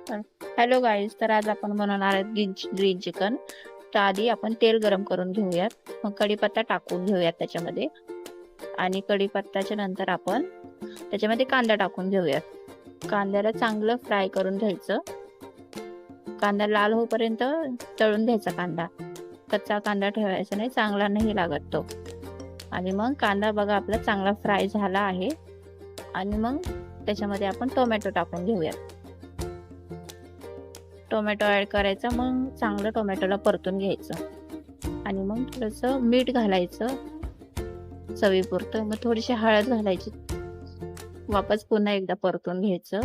Hello guys, तर आज आपण बनवणार आहे ग्रीन चिकन. तर आधी आपण तेल गरम करून घेऊयात, मग कढीपत्ता टाकून घेऊयात त्याच्यामध्ये. आणि कढीपत्त्याच्या नंतर आपण त्याच्यामध्ये कांदा टाकून घेऊयात. कांद्याला चांगलं फ्राय करून घ्यायचं. कांदा लाल होईपर्यंत तळून घ्यायचा. कांदा कच्चा कांदा ठेवायचा नाही, चांगला नाही लागत तो. आणि मग कांदा बघा आपला चांगला फ्राय झाला आहे. आणि मग त्याच्यामध्ये आपण टोमॅटो टाकून घेऊयात. टोमॅटो ऍड करायचा, मग चांगलं टोमॅटोला परतून घ्यायचं. आणि मग थोडंसं मीठ घालायचं चवीपुरतं, मग थोडीशी हळद घालायची. वापस पुन्हा एकदा परतून घ्यायचं,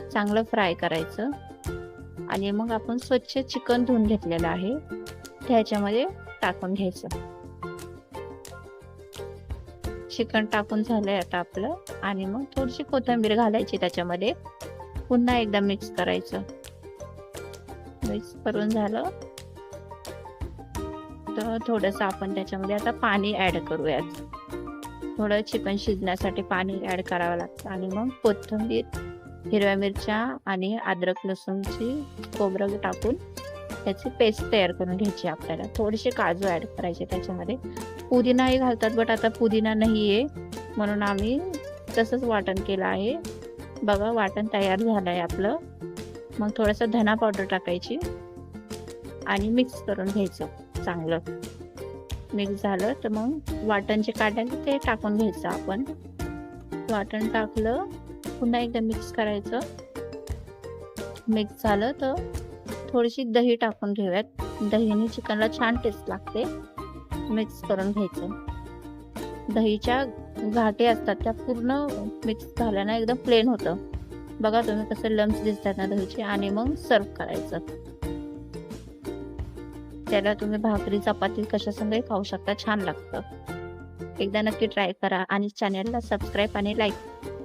चांगलं फ्राय करायचं. आणि मग आपण स्वच्छ चिकन धुवून घेतलेलं आहे त्याच्यामध्ये टाकून घ्यायचं. चिकन टाकून झालंय आता आपलं. आणि मग थोडीशी कोथिंबीर घालायची त्याच्यामध्ये. पुन्हा एकदा मिक्स करायचं. मिक्स करून झालं तर थोडंसं आपण त्याच्यामध्ये आता पाणी ऍड करूयात. थोडं चिकन शिजण्यासाठी पाणी ऍड करावं लागतं. आणि मग कोथिंबीर, हिरव्या मिरच्या आणि अद्रक लसूणची खोबरं टाकून त्याची पेस्ट तयार करून घ्यायची. आपल्याला थोडेसे काजू ऍड करायचे त्याच्यामध्ये. पुदिनाही घालतात, बट आता पुदिना नाहीये म्हणून आम्ही तसंच वाटण केलं आहे. बघा वाटण तयार झालं आहे आपलं. मग थोडंसं धना पावडर टाकायची आणि मिक्स करून घ्यायचं. चांगलं मिक्स झालं तर मग वाटण जे काढायचं ते टाकून घ्यायचं आपण. वाटण टाकलं, पुन्हा एकदा मिक्स करायचं. मिक्स झालं तर थोडीशी दही टाकून घेऊयात. दहीने चिकनला छान टेस्ट लागते. मिक्स करून घ्यायचं. दहीच्या घाटे असतात त्या पूर्ण मिक्स झाल्यानं एकदम प्लेन होतं. बघा तुम्ही कसं लम्स दिसतात ना दहीचे. आणि मग सर्व करायचं. त्याला तुम्ही भाकरी चपाती कशासंगही खाऊ शकता, छान लागतं. एकदा नक्की ट्राय करा आणि चॅनलला सबस्क्राईब आणि लाईक